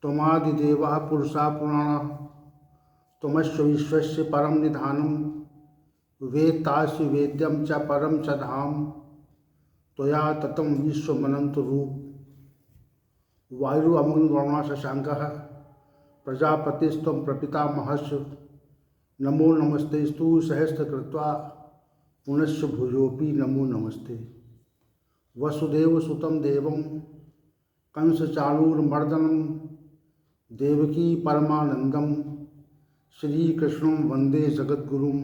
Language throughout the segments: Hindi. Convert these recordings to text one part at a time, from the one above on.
त्वमादिदेवः पुरुषः पुराणः त्वमस्य विश्वस्य परम निधानम वेत्तासि वेद्यम च परम च धाम त्वया ततं विश्वमनंत रूप वायु अमृत वर्णा शशांकः प्रजापतिस्त्वं प्रपितामहस्य नमो नमस्तेस्तु सहस्रकृत्वा पुनश्च भुजोऽपि नमो नमस्ते। वसुदेवसुतं देवं कंसचाणूरमर्दनं देवकी परमानंदम श्रीकृष्णं वंदे जगद्गुरुं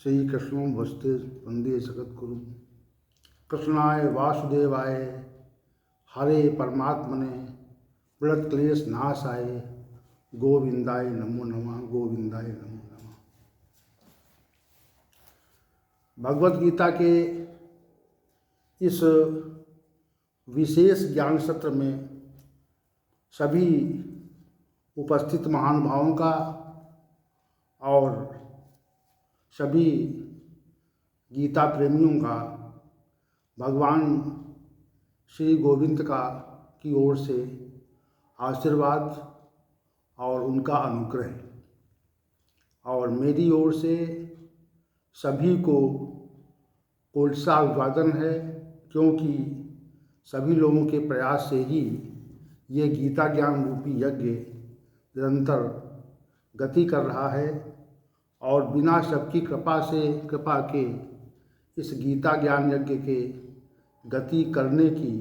श्रीकृष्णं वंदे जगद्गुरुं। कृष्णाय वासुदेवाय हरे परमात्मने प्रणतक्लेश नाशाय गोविंदाय नमो नमः गोविंदाय नमो नमः। भगवद गीता के इस विशेष ज्ञान सत्र में सभी उपस्थित महानुभावों का और सभी गीता प्रेमियों का भगवान श्री गोविंद की ओर से आशीर्वाद और उनका अनुग्रह और मेरी ओर से सभी को कोटसा अभिवादन है, क्योंकि सभी लोगों के प्रयास से ही ये गीता ज्ञान रूपी यज्ञ निरंतर गति कर रहा है और बिना सबकी कृपा के इस गीता ज्ञान यज्ञ के गति करने की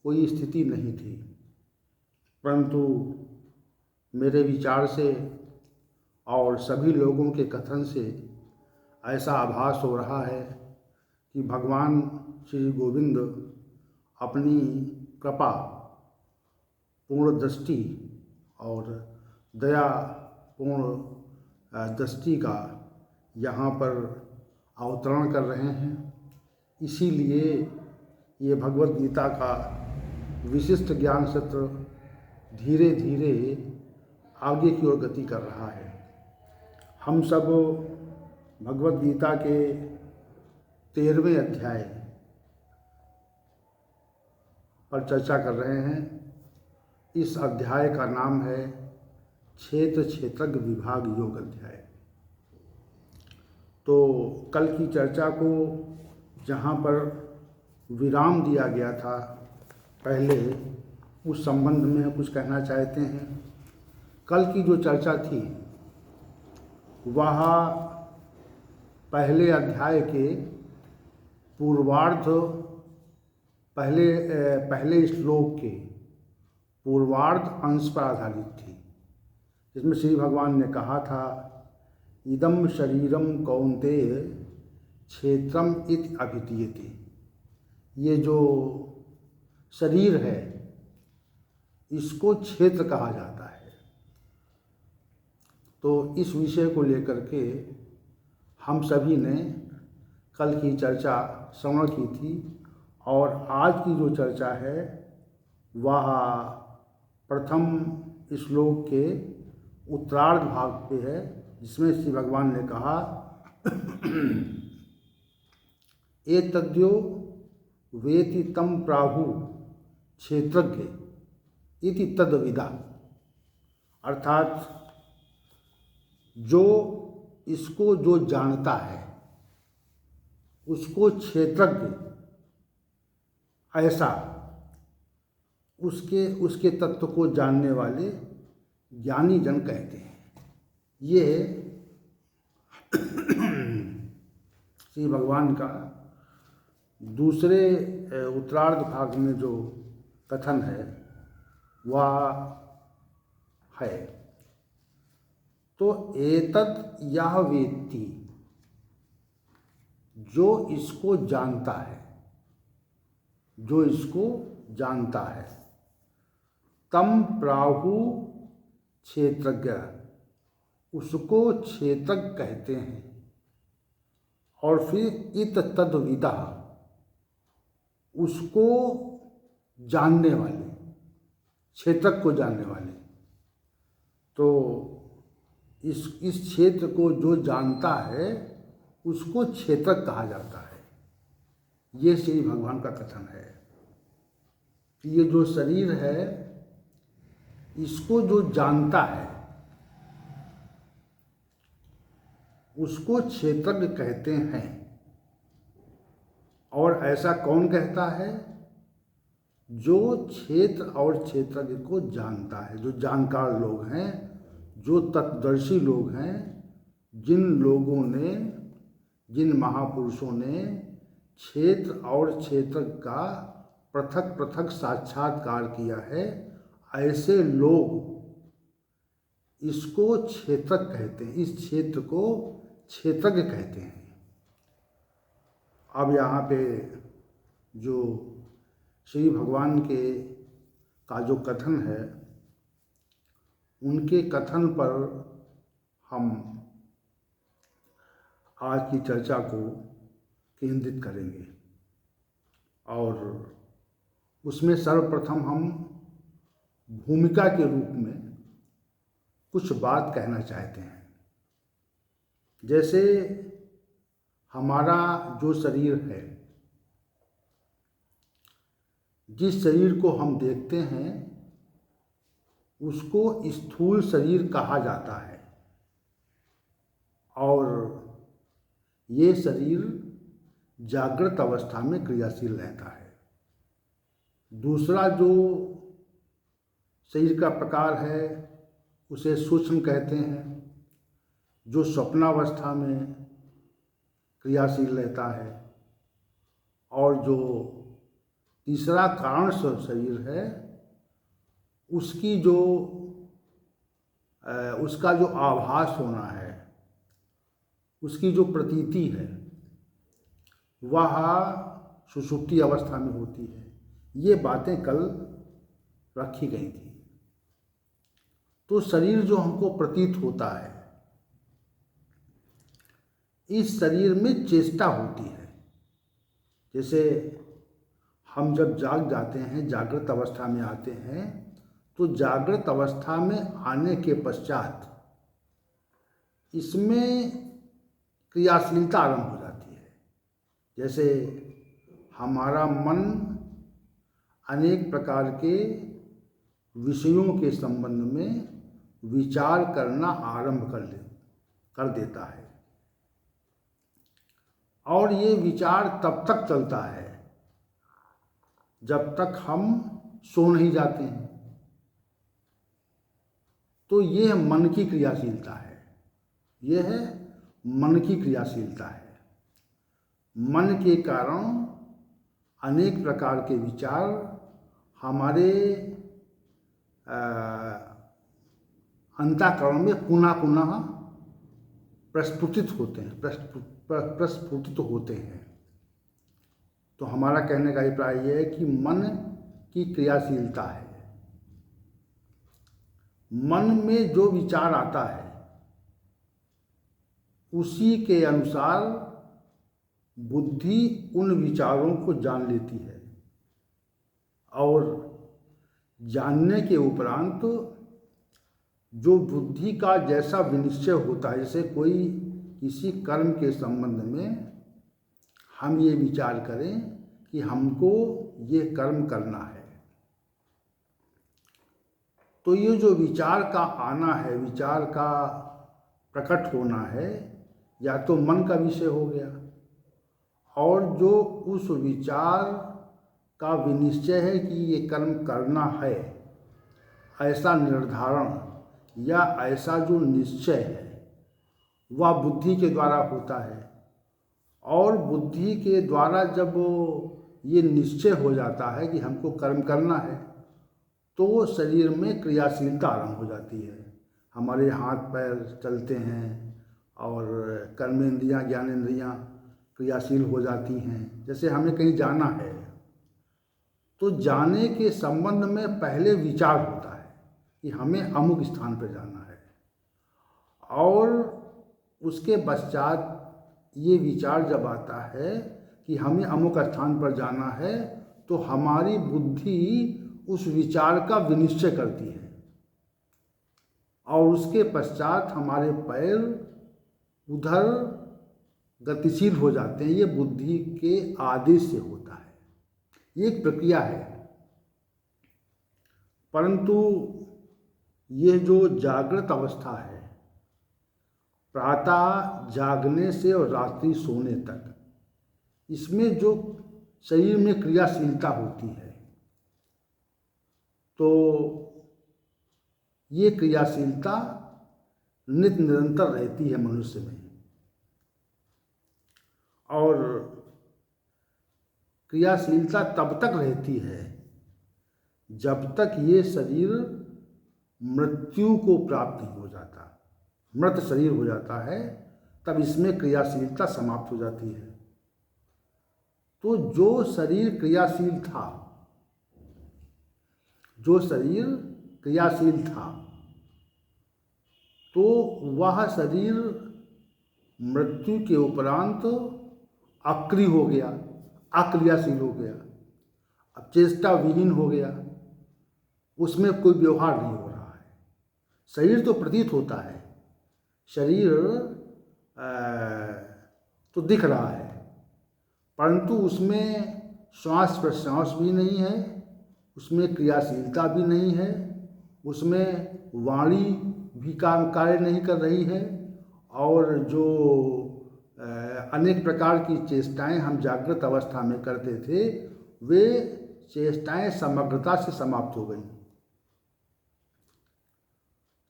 कोई स्थिति नहीं थी। परंतु मेरे विचार से और सभी लोगों के कथन से ऐसा आभास हो रहा है कि भगवान श्री गोविंद अपनी कृपा पूर्ण दृष्टि और दया पूर्ण दृष्टि का यहाँ पर अवतरण कर रहे हैं। इसीलिए ये भगवद गीता का विशिष्ट ज्ञान सत्र धीरे धीरे आगे की ओर गति कर रहा है। हम सब भगवद गीता के 13वें अध्याय पर चर्चा कर रहे हैं। इस अध्याय का नाम है क्षेत्र क्षेत्रज्ञ विभाग योग अध्याय। तो कल की चर्चा को जहाँ पर विराम दिया गया था, पहले उस संबंध में कुछ कहना चाहते हैं। कल की जो चर्चा थी वह पहले अध्याय के पूर्वार्ध पहले श्लोक के पूर्वार्ध अंश पर आधारित थी, जिसमें श्री भगवान ने कहा था इदम शरीरम कौन्तेय क्षेत्रम इति अभिधीयते। ये जो शरीर है इसको क्षेत्र कहा जाता है। तो इस विषय को लेकर के हम सभी ने कल की चर्चा श्रवण की थी और आज की जो चर्चा है वह प्रथम श्लोक के उत्तरार्ध भाग पे है, जिसमें श्री भगवान ने कहा एतद्यो वेति तम प्राहु क्षेत्रज्ञ इति तद्विदा। अर्थात इसको जो जानता है उसको क्षेत्रज्ञ ऐसा उसके तत्व को जानने वाले ज्ञानी जन कहते हैं। ये श्री भगवान का दूसरे उत्तरार्ध भाग में जो कथन है वह है। तो एतत् यह वेत्ति, जो इसको जानता है, तम प्राहु क्षेत्रज्ञ, उसको क्षेत्रज्ञ कहते हैं। और फिर इत तद्विदा, उसको जानने वाले, क्षेत्रज्ञ को जानने वाले। तो इस क्षेत्र को जो जानता है उसको क्षेत्रज्ञ कहा जाता है। ये श्री भगवान का कथन है कि ये जो शरीर है इसको जो जानता है उसको क्षेत्रज्ञ कहते हैं। और ऐसा कौन कहता है? जो क्षेत्र और क्षेत्रज्ञ को जानता है, जो जानकार लोग हैं, जो तत्वदर्शी लोग हैं, जिन लोगों ने, जिन महापुरुषों ने क्षेत्र और क्षेत्र का पृथक पृथक साक्षात्कार किया है, ऐसे लोग इसको क्षेत्रज्ञ कहते हैं, इस क्षेत्र को क्षेत्रज्ञ कहते हैं। अब यहाँ पे जो श्री भगवान का जो कथन है, उनके कथन पर हम आज की चर्चा को केंद्रित करेंगे और उसमें सर्वप्रथम हम भूमिका के रूप में कुछ बात कहना चाहते हैं। जैसे हमारा जो शरीर है, जिस शरीर को हम देखते हैं उसको स्थूल शरीर कहा जाता है और ये शरीर जागृत अवस्था में क्रियाशील रहता है। दूसरा जो शरीर का प्रकार है उसे सूक्ष्म कहते हैं, जो स्वप्नावस्था में क्रियाशील रहता है। और जो तीसरा कारण शरीर है उसकी जो उसका जो आभास होना है, उसकी जो प्रतीति है, वह सुषुप्ति अवस्था में होती है। ये बातें कल रखी गई थी। तो शरीर जो हमको प्रतीत होता है, इस शरीर में चेष्टा होती है। जैसे हम जब जाग जाते हैं, जागृत अवस्था में आते हैं, तो जागृत अवस्था में आने के पश्चात इसमें क्रियाशीलता आरंभ हो जाती है। जैसे हमारा मन अनेक प्रकार के विषयों के संबंध में विचार करना आरंभ कर देता है और ये विचार तब तक चलता है जब तक हम सो नहीं जाते हैं। तो ये मन की क्रियाशीलता है, यह है मन की क्रियाशीलता है। मन के कारण अनेक प्रकार के विचार हमारे अंतःकरण में पुनः पुनः प्रस्फुटित होते हैं, प्रस्फुटित होते हैं। तो हमारा कहने का अभिप्राय यह है कि मन की क्रियाशीलता है। मन में जो विचार आता है उसी के अनुसार बुद्धि उन विचारों को जान लेती है और जानने के उपरांत जो बुद्धि का जैसा विनिश्चय होता है, जैसे कोई किसी कर्म के संबंध में हम ये विचार करें कि हमको ये कर्म करना है, तो ये जो विचार का आना है, विचार का प्रकट होना है, या तो मन का विषय हो गया, और जो उस विचार का विनिश्चय है कि ये कर्म करना है, ऐसा निर्धारण या ऐसा जो निश्चय है वह बुद्धि के द्वारा होता है। और बुद्धि के द्वारा जब ये निश्चय हो जाता है कि हमको कर्म करना है, तो शरीर में क्रियाशीलता आरंभ हो जाती है। हमारे हाथ पैर चलते हैं और कर्मेंद्रियाँ, ज्ञानेंद्रियाँ क्रियाशील हो जाती हैं। जैसे हमें कहीं जाना है तो जाने के संबंध में पहले विचार होता है कि हमें अमुक स्थान पर जाना है, और उसके पश्चात ये विचार जब आता है कि हमें अमुक स्थान पर जाना है, तो हमारी बुद्धि उस विचार का विनिश्चय करती है और उसके पश्चात हमारे पैर उधर गतिशील हो जाते हैं। ये बुद्धि के आदेश से होता है, ये एक प्रक्रिया है। परंतु ये जो जागृत अवस्था है, प्रातः जागने से और रात्रि सोने तक, इसमें जो शरीर में क्रियाशीलता होती है, तो ये क्रियाशीलता नित्य निरंतर रहती है मनुष्य में। और क्रियाशीलता तब तक रहती है जब तक ये शरीर मृत्यु को प्राप्त नहीं हो जाता। मृत शरीर हो जाता है तब इसमें क्रियाशीलता समाप्त हो जाती है। तो जो शरीर क्रियाशील था, जो शरीर क्रियाशील था, तो वह शरीर मृत्यु के उपरांत अक्रिय हो गया, अक्रियाशील हो गया, अब चेष्टा विहीन हो गया, उसमें कोई व्यवहार नहीं हो रहा है। शरीर तो प्रतीत होता है, शरीर तो दिख रहा है, परंतु उसमें श्वास प्रश्वास भी नहीं है, उसमें क्रियाशीलता भी नहीं है, उसमें वाणी भी कार्य नहीं कर रही है, और जो अनेक प्रकार की चेष्टाएं हम जागृत अवस्था में करते थे, वे चेष्टाएं समग्रता से समाप्त हो गई।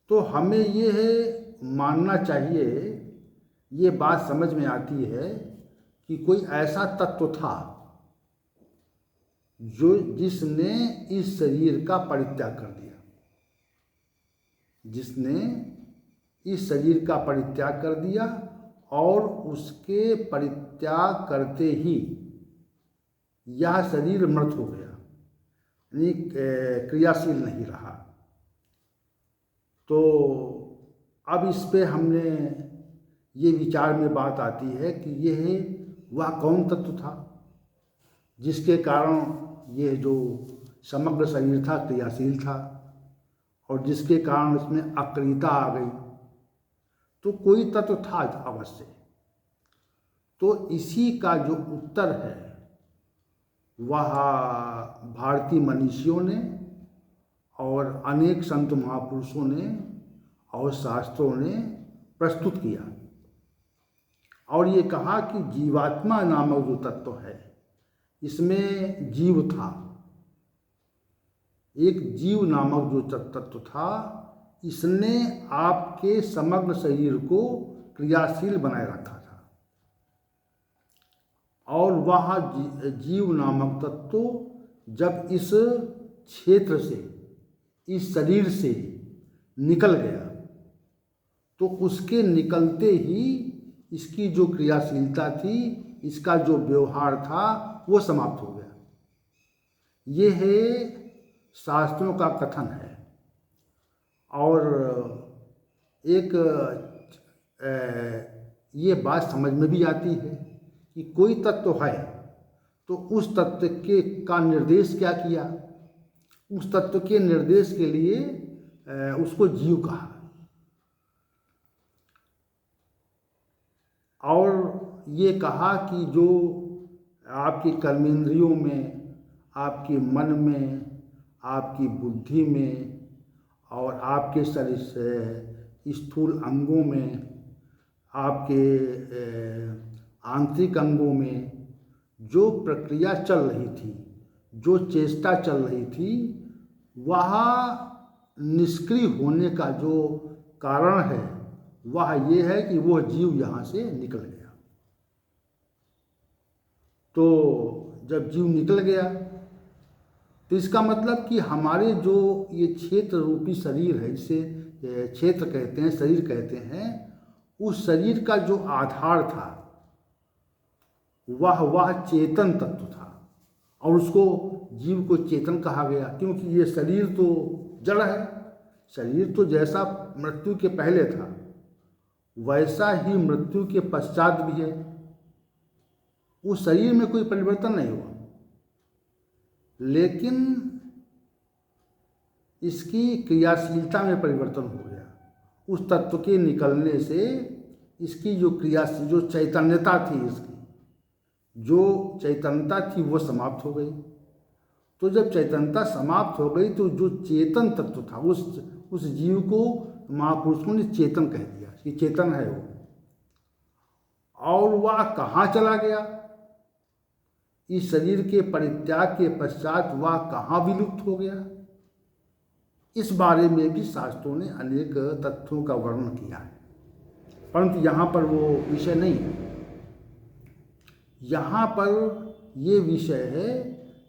तो हमें ये मानना चाहिए, ये बात समझ में आती है कि कोई ऐसा तत्व था जो जिसने इस शरीर का परित्याग कर दिया, जिसने इस शरीर का परित्याग कर दिया, और उसके परित्याग करते ही यह शरीर मृत हो गया, यानी क्रियाशील नहीं रहा। तो अब इस पे हमने ये विचार में बात आती है कि यह वह कौन तत्व था जिसके कारण ये जो समग्र शरीर था क्रियाशील था, और जिसके कारण उसमें अक्रियता आ गई। तो कोई तत्व था अवश्य। तो इसी का जो उत्तर है वह भारतीय मनीषियों ने और अनेक संत महापुरुषों ने और शास्त्रों ने प्रस्तुत किया, और ये कहा कि जीवात्मा नामक जो तत्व है, इसमें जीव था, एक जीव नामक जो तत्व था, इसने आपके समग्र शरीर को क्रियाशील बनाए रखा था। और वह जीव नामक तत्व जब इस क्षेत्र से, इस शरीर से निकल गया, तो उसके निकलते ही इसकी जो क्रियाशीलता थी, इसका जो व्यवहार था, वो समाप्त हो गया। ये है शास्त्रों का कथन है। और एक ये बात समझ में भी आती है कि कोई तत्व है तो उस तत्व के का निर्देश क्या किया, उस तत्व के निर्देश के लिए उसको जीव कहा। और ये कहा कि जो आपकी कर्मेंद्रियों में, आपके मन में, आपकी बुद्धि में और आपके शरीर से स्थूल अंगों में, आपके आंतरिक अंगों में जो प्रक्रिया चल रही थी, जो चेष्टा चल रही थी, वह निष्क्रिय होने का जो कारण है वह ये है कि वह जीव यहाँ से निकल गया। तो जब जीव निकल गया तो इसका मतलब कि हमारे जो ये क्षेत्र रूपी शरीर है, इसे क्षेत्र कहते हैं, शरीर कहते हैं, उस शरीर का जो आधार था वह चेतन तत्व था, और उसको जीव को चेतन कहा गया क्योंकि ये शरीर तो जड़ है। शरीर तो जैसा मृत्यु के पहले था वैसा ही मृत्यु के पश्चात भी है। उस शरीर में कोई परिवर्तन नहीं हुआ, लेकिन इसकी क्रियाशीलता में परिवर्तन हो गया। उस तत्व के निकलने से इसकी जो क्रियाशील, जो चैतन्यता थी, इसकी जो चैतन्यता थी वो समाप्त हो गई। तो जब चैतन्यता समाप्त हो गई तो जो चेतन तत्व था उस जीव को महापुरुषों ने चेतन कह दिया कि चेतन है वो। और वह कहाँ चला गया? इस शरीर के परित्याग के पश्चात वह कहाँ विलुप्त हो गया? इस बारे में भी शास्त्रों ने अनेक तथ्यों का वर्णन किया है, परंतु यहाँ पर वो विषय नहीं है। यहाँ पर ये विषय है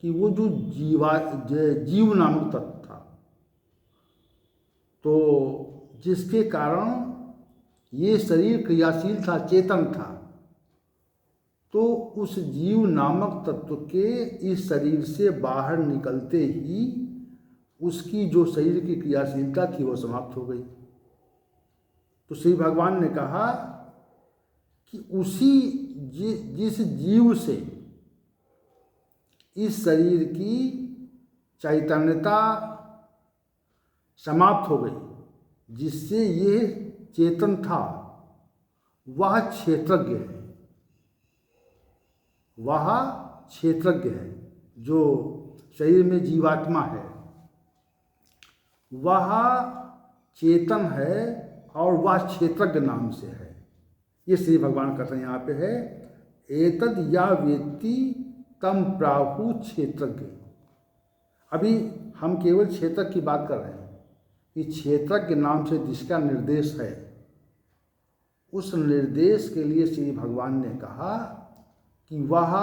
कि वो जो जीव नामक तत्व था, तो जिसके कारण ये शरीर क्रियाशील था, चेतन था, तो उस जीव नामक तत्व के इस शरीर से बाहर निकलते ही उसकी जो शरीर की क्रियाशीलता थी वो समाप्त हो गई। तो श्री भगवान ने कहा कि जिस जीव से इस शरीर की चैतन्यता समाप्त हो गई, जिससे ये चेतन था, वह क्षेत्रज्ञ है। वह क्षेत्रज्ञ है। जो शरीर में जीवात्मा है वह चेतन है और वह क्षेत्रज्ञ नाम से है। ये श्री भगवान कहते हैं यहाँ पे है, एतद या वेत्ति तम प्राहु क्षेत्रज्ञ। अभी हम केवल क्षेत्रज्ञ की बात कर रहे हैं कि क्षेत्रज्ञ नाम से जिसका निर्देश है, उस निर्देश के लिए श्री भगवान ने कहा कि वह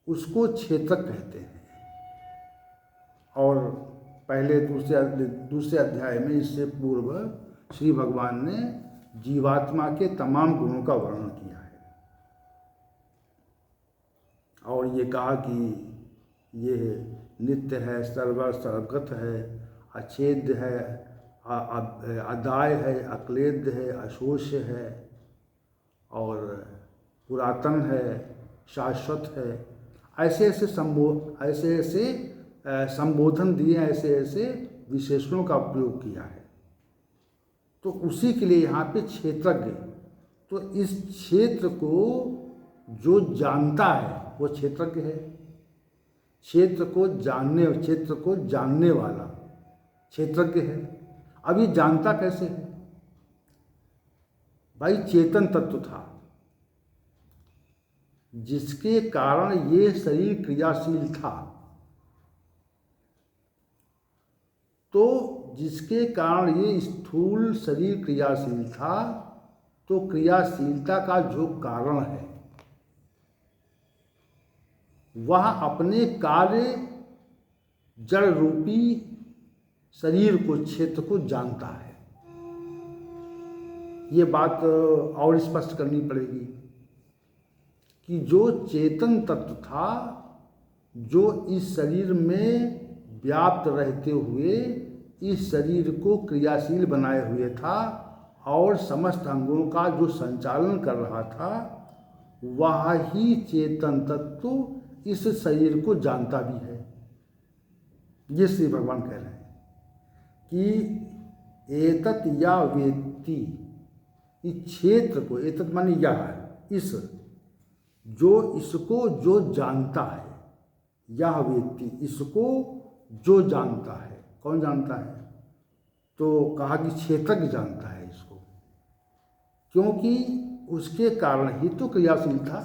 उसको क्षेत्रज्ञ कहते हैं। और पहले दूसरे अध्याय में इससे पूर्व श्री भगवान ने जीवात्मा के तमाम गुणों का वर्णन किया है और ये कहा कि ये नित्य है, सर्वगत है, अछेद्य है, अदाय है, अक्लेद्य है, अशोष्य है और पुरातन है, शाश्वत है। ऐसे संबोधन दिए, ऐसे विशेषणों का उपयोग किया है। तो उसी के लिए यहाँ पे क्षेत्रज्ञ, तो इस क्षेत्र को जो जानता है वो क्षेत्रज्ञ है। क्षेत्र को जानने वाला क्षेत्रज्ञ है। अब ये जानता कैसे है? भाई चेतन तत्व था जिसके कारण ये शरीर क्रियाशील था, तो जिसके कारण ये स्थूल शरीर क्रियाशील था, तो क्रियाशीलता का जो कारण है वह अपने कार्य जड़ रूपी शरीर को, क्षेत्र को जानता है। ये बात और स्पष्ट करनी पड़ेगी कि जो चेतन तत्व था, जो इस शरीर में व्याप्त रहते हुए इस शरीर को क्रियाशील बनाए हुए था और समस्त अंगों का जो संचालन कर रहा था, वह ही चेतन तत्व इस शरीर को जानता भी है। ये श्री भगवान कह रहे हैं कि एतत् या वेत्ति, इस क्षेत्र को, एतत् माने यह है, इस इसको जो जानता है, यह वेत्ति, इसको जो जानता है। कौन जानता है? तो कहा कि क्षेत्रज्ञ जानता है इसको, क्योंकि उसके कारण ही तो क्रियाशील था।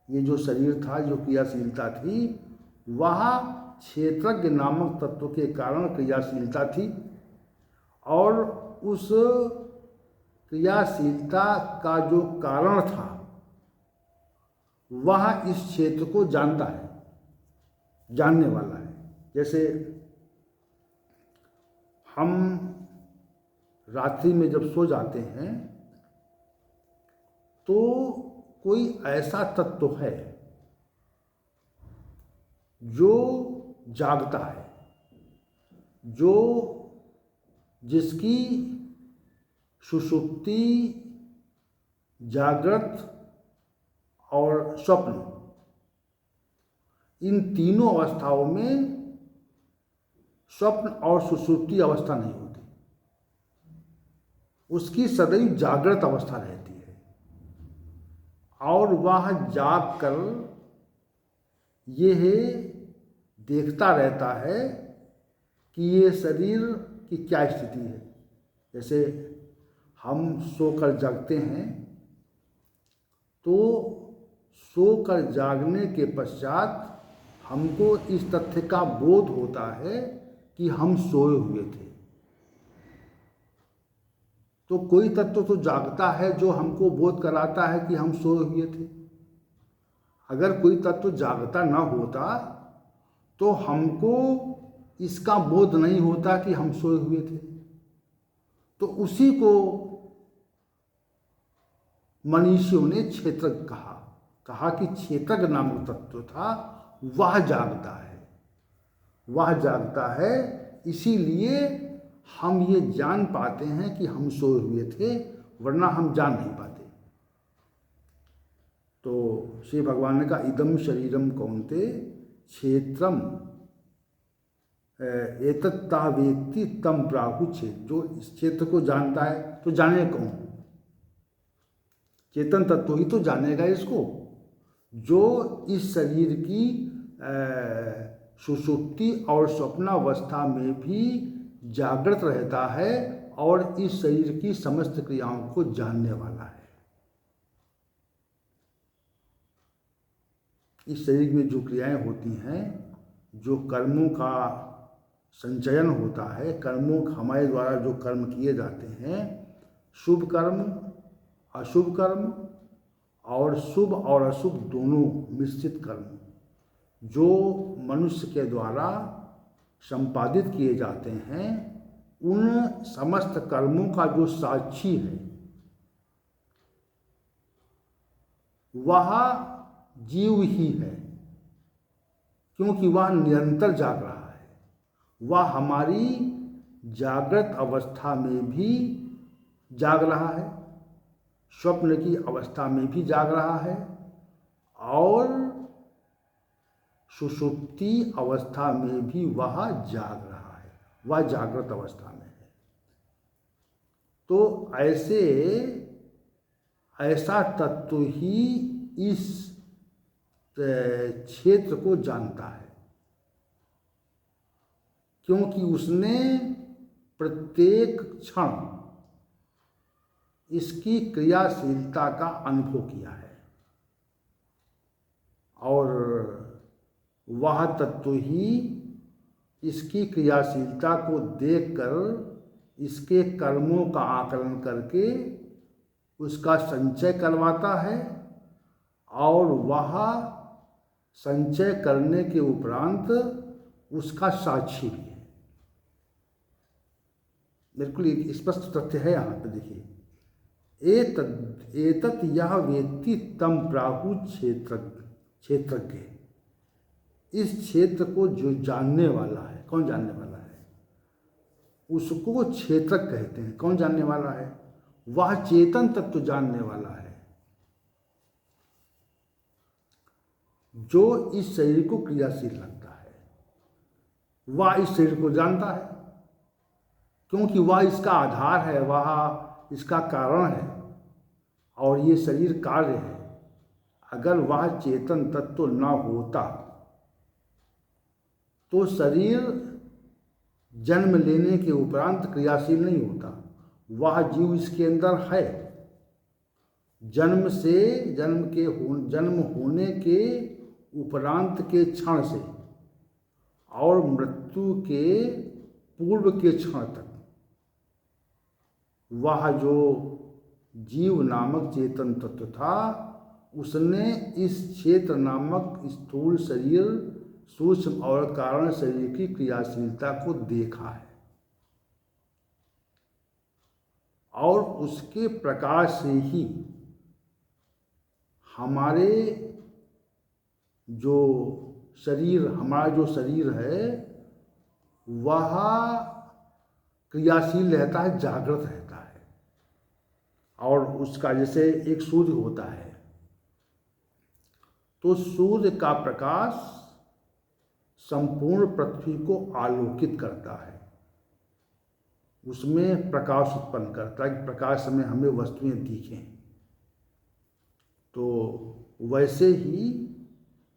ये जो शरीर था, जो क्रियाशीलता थी, वह क्षेत्रज्ञ नामक तत्व के कारण क्रियाशीलता थी और उस क्रियाशीलता का जो कारण था वह इस क्षेत्र को जानता है, जानने वाला है। जैसे हम रात्रि में जब सो जाते हैं तो कोई ऐसा तत्व है जो जागता है, जिसकी सुषुप्ति, जागृत और स्वप्न, इन तीनों अवस्थाओं में स्वप्न और सुषुप्ति अवस्था नहीं होती, उसकी सदैव जागृत अवस्था रहती है और वह जाग कर यह देखता रहता है कि ये शरीर की क्या स्थिति है। जैसे हम सोकर जागते हैं तो सोकर जागने के पश्चात हमको इस तथ्य का बोध होता है कि हम सोए हुए थे। तो कोई तत्व तो जागता है जो हमको बोध कराता है कि हम सोए हुए थे। अगर कोई तत्व जागता न होता तो हमको इसका बोध नहीं होता कि हम सोए हुए थे। तो उसी को मनीषियों ने क्षेत्रज्ञ कहा कि क्षेत्रज्ञ नामक तत्व था, वह जागता है, वह जागता है। इसीलिए हम ये जान पाते हैं कि हम सोए हुए थे, वरना हम जान नहीं पाते। तो श्री भगवान ने कहा इदम शरीरम कौन्ते क्षेत्रम एतत्ता वेत्ति तम प्राहु क्षेत्र। जो इस क्षेत्र को जानता है तो जाने कौन? चेतन तत्व ही तो जानेगा इसको, जो इस शरीर की सुषुप्ति और स्वप्नावस्था में भी जागृत रहता है और इस शरीर की समस्त क्रियाओं को जानने वाला है। इस शरीर में जो क्रियाएं होती हैं, जो कर्मों का संचयन होता है, कर्मों हमारे द्वारा जो कर्म किए जाते हैं, शुभ कर्म, अशुभ कर्म और शुभ और अशुभ दोनों मिश्रित कर्म, जो मनुष्य के द्वारा संपादित किए जाते हैं, उन समस्त कर्मों का जो साक्षी है वह जीव ही है, क्योंकि वह निरंतर जाग रहा है। वह हमारी जागृत अवस्था में भी जाग रहा है, स्वप्न की अवस्था में भी जाग रहा है और सुषुप्ति अवस्था में भी वह जाग रहा है, वह जागृत अवस्था में है। तो ऐसा तत्व ही इस क्षेत्र को जानता है, क्योंकि उसने प्रत्येक क्षण इसकी क्रियाशीलता का अनुभव किया है और वह तत्व ही इसकी क्रियाशीलता को देखकर इसके कर्मों का आकलन करके उसका संचय करवाता है और वह संचय करने के उपरांत उसका साक्षी भी है। बिल्कुल एक स्पष्ट तथ्य है यहाँ पे, देखिए एतत् यह वेत्ति तम प्राहु क्षेत्रज्ञ। इस क्षेत्र को जो जानने वाला है, कौन जानने वाला है? उसको क्षेत्रज्ञ कहते हैं। कौन जानने वाला है? वह चेतन तत्व जानने वाला है, जो इस शरीर को क्रियाशील लगता है। वह इस शरीर को जानता है, क्योंकि वह इसका आधार है, वह इसका कारण है और ये शरीर कार्य है। अगर वह चेतन तत्व न होता तो शरीर जन्म लेने के उपरांत क्रियाशील नहीं होता। वह जीव इसके अंदर है, जन्म होने के उपरांत के क्षण से और मृत्यु के पूर्व के क्षण तक वह जो जीव नामक चेतन तत्व था, उसने इस क्षेत्र नामक स्थूल शरीर, सूक्ष्म और कारण शरीर की क्रियाशीलता को देखा है और उसके प्रकाश से ही हमारे जो हमारा जो शरीर है वह क्रियाशील रहता है, जागृत रहता है। और उसका जैसे एक सूर्य होता है, तो सूर्य का प्रकाश संपूर्ण पृथ्वी को आलोकित करता है, उसमें प्रकाश उत्पन्न करता है कि प्रकाश में हमें वस्तुएं दिखें। तो वैसे ही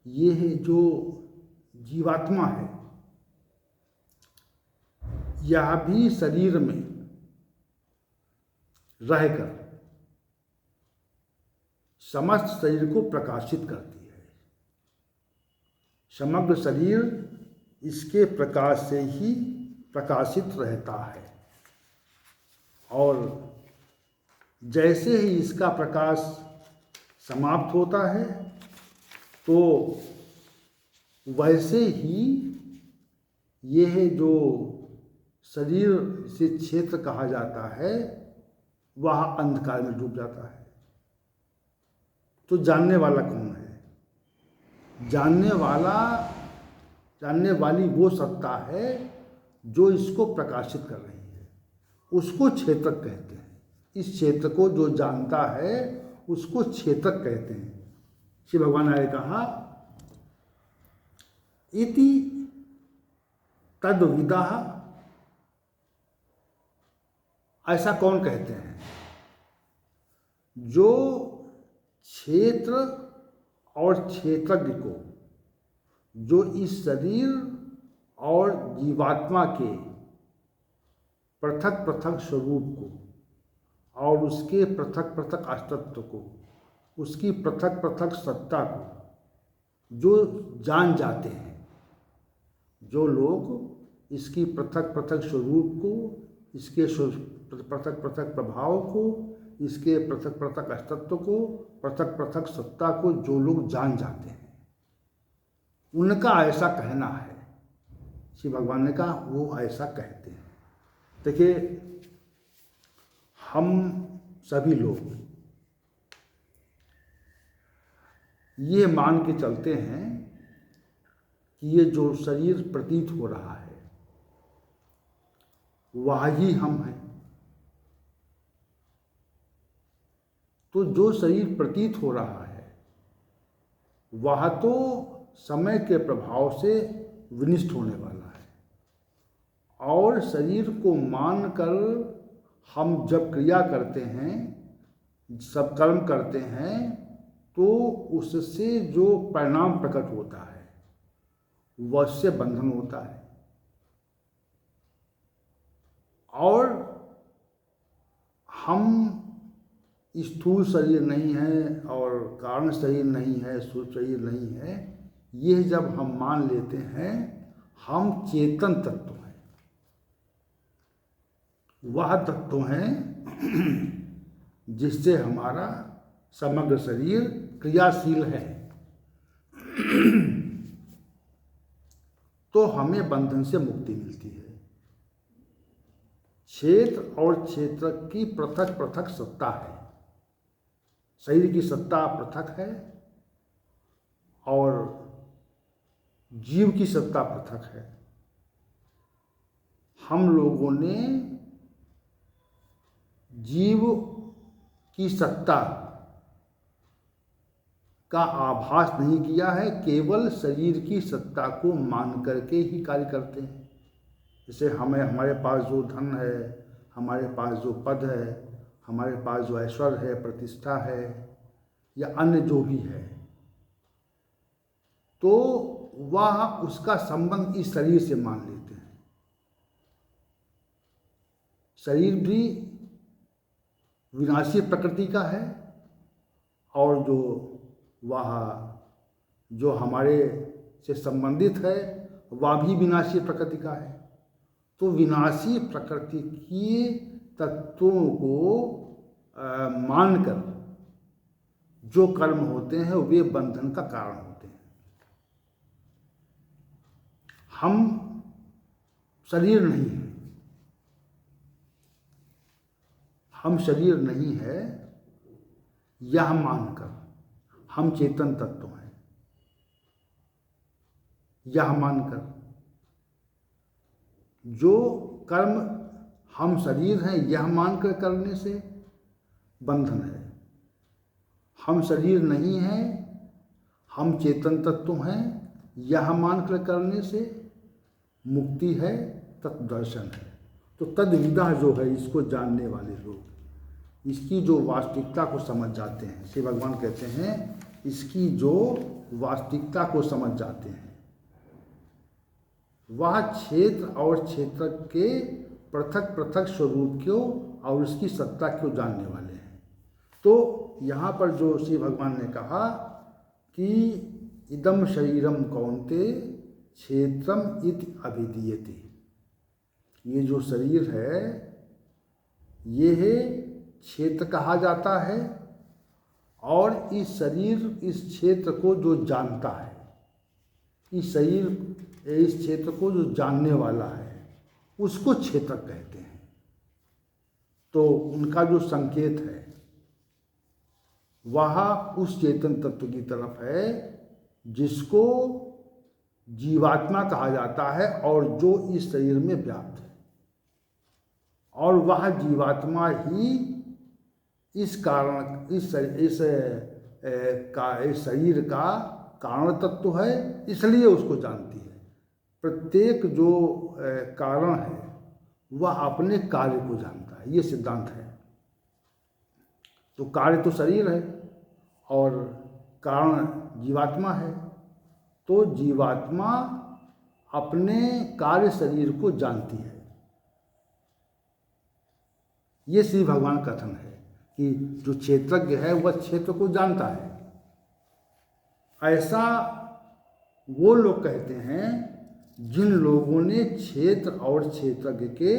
ये जो जीवात्मा है, यह भी शरीर में रहकर समस्त शरीर को प्रकाशित करती है। समग्र शरीर इसके प्रकाश से ही प्रकाशित रहता है, और जैसे ही इसका प्रकाश समाप्त होता है तो वैसे ही यह जो शरीर से क्षेत्र कहा जाता है वह अंधकार में डूब जाता है। तो जानने वाला कौन है? जानने वाली वो सत्ता है जो इसको प्रकाशित कर रही है, उसको क्षेत्रक कहते हैं। इस क्षेत्र को जो जानता है उसको क्षेत्रक कहते हैं। श्री भगवान ने कहा इति तद्विदः, ऐसा कौन कहते हैं? जो क्षेत्र और क्षेत्रज्ञ को, जो इस शरीर और जीवात्मा के पृथक पृथक स्वरूप को और उसके पृथक पृथक अस्तित्व को, उसकी पृथक पृथक सत्ता को जो जान जाते हैं, जो लोग इसकी पृथक पृथक स्वरूप को, इसके पृथक पृथक प्रभाव को, इसके पृथक पृथक अस्तित्व को, पृथक पृथक सत्ता को जो लोग जान जाते हैं, उनका ऐसा कहना है। श्री भगवान ने कहा वो ऐसा कहते हैं। देखिए, हम सभी लोग ये मान के चलते हैं कि ये जो शरीर प्रतीत हो रहा है वह ही हम हैं। तो जो शरीर प्रतीत हो रहा है वह तो समय के प्रभाव से विनिष्ट होने वाला है, और शरीर को मानकर हम जब क्रिया करते हैं, सब कर्म करते हैं, तो उससे जो परिणाम प्रकट होता है वह से बंधन होता है। और हम स्थूल शरीर नहीं है और कारण शरीर नहीं है, सूक्ष्म शरीर नहीं है, ये जब हम मान लेते हैं हम चेतन तत्व हैं। वह तत्व हैं जिससे हमारा समग्र शरीर क्रियाशील है। तो हमें बंधन से मुक्ति मिलती है। क्षेत्र और क्षेत्र की पृथक पृथक सत्ता है। शरीर की सत्ता पृथक है और जीव की सत्ता पृथक है। हम लोगों ने जीव की सत्ता का आभास नहीं किया है, केवल शरीर की सत्ता को मान करके ही कार्य करते हैं। जैसे हमारे पास जो धन है, हमारे पास जो पद है, हमारे पास जो ऐश्वर्य है, प्रतिष्ठा है, या अन्य जो भी है, तो वह उसका संबंध इस शरीर से मान लेते हैं। शरीर भी विनाशी प्रकृति का है, और जो हमारे से संबंधित है वह भी विनाशी प्रकृति का है। तो विनाशी प्रकृति की तत्वों को मानकर जो कर्म होते हैं वे बंधन का कारण होते हैं। हम शरीर नहीं हैं, हम शरीर नहीं है यह मानकर हम चेतन तत्व हैं, यह मानकर जो कर्म हम शरीर हैं यह मानकर करने से बंधन है। हम शरीर नहीं हैं, हम चेतन तत्व हैं, यह मानकर करने से मुक्ति है, तत्दर्शन है। तो तद्विदा जो है, इसको जानने वाले लोग इसकी जो वास्तविकता को समझ जाते हैं। श्री भगवान कहते हैं इसकी जो वास्तविकता को समझ जाते हैं वह क्षेत्र और क्षेत्र के पृथक पृथक स्वरूप को और उसकी सत्ता को जानने वाले हैं। तो यहाँ पर जो श्री भगवान ने कहा कि इदम शरीरम कौन्ते क्षेत्रम इति अभिधीयते, ये जो शरीर है ये है क्षेत्र कहा जाता है, और इस शरीर इस क्षेत्र को जो जानता है, इस शरीर इस क्षेत्र को जो जानने वाला है उसको क्षेत्र कहते हैं। तो उनका जो संकेत है वह उस चेतन तत्व की तरफ है जिसको जीवात्मा कहा जाता है और जो इस शरीर में व्याप्त है, और वह जीवात्मा ही इस कारण इस शरीर का कारण तत्व है, इसलिए उसको जानती है। प्रत्येक जो कारण है वह अपने कार्य को जानता है, ये सिद्धांत है। तो कार्य तो शरीर है और कारण जीवात्मा है, तो जीवात्मा अपने कार्य शरीर को जानती है। ये श्री भगवान का कथन है कि जो क्षेत्रज्ञ है वह क्षेत्र को जानता है। ऐसा वो लोग कहते हैं जिन लोगों ने क्षेत्र और क्षेत्रज्ञ के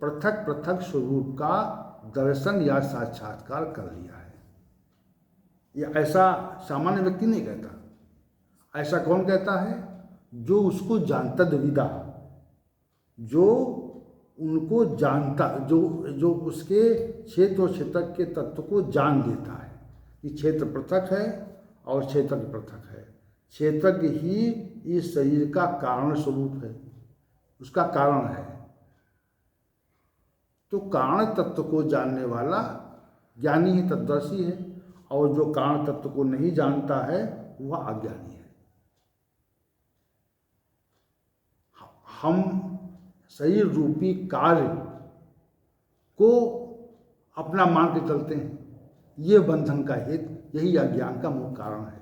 पृथक पृथक स्वरूप का दर्शन या साक्षात्कार कर लिया है। ये ऐसा सामान्य व्यक्ति नहीं कहता। ऐसा कौन कहता है? जो उसको जानता द्विविधा, जो उनको जानता, जो उसके क्षेत्र और क्षेत्र के तत्व को जान देता है कि क्षेत्र पृथक है और क्षेत्र पृथक है। क्षेत्रज्ञ ही इस शरीर का कारण स्वरूप है, उसका कारण है। तो कारण तत्व को जानने वाला ज्ञानी ही तत्वदर्शी है, और जो कारण तत्व को नहीं जानता है वह अज्ञानी है। हम शरीर रूपी कार्य को अपना मान के चलते हैं, ये बंधन का हेतु, यही अज्ञान का मुख्य कारण है।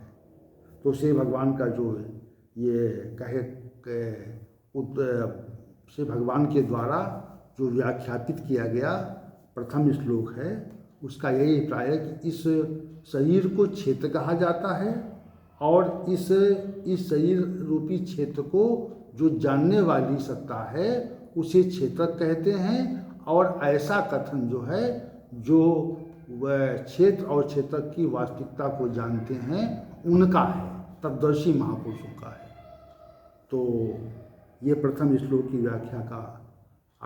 तो श्री भगवान का जो ये श्री भगवान के द्वारा जो व्याख्यापित किया गया प्रथम श्लोक है, उसका यही अभिप्राय है कि इस शरीर को क्षेत्र कहा जाता है, और इस शरीर रूपी क्षेत्र को जो जानने वाली सत्ता है उसे क्षेत्र कहते हैं। और ऐसा कथन जो है, जो वह क्षेत्र और क्षेत्र की वास्तविकता को जानते हैं उनका है, तत्वदर्शी महापुरुषों का है। तो ये प्रथम श्लोक की व्याख्या का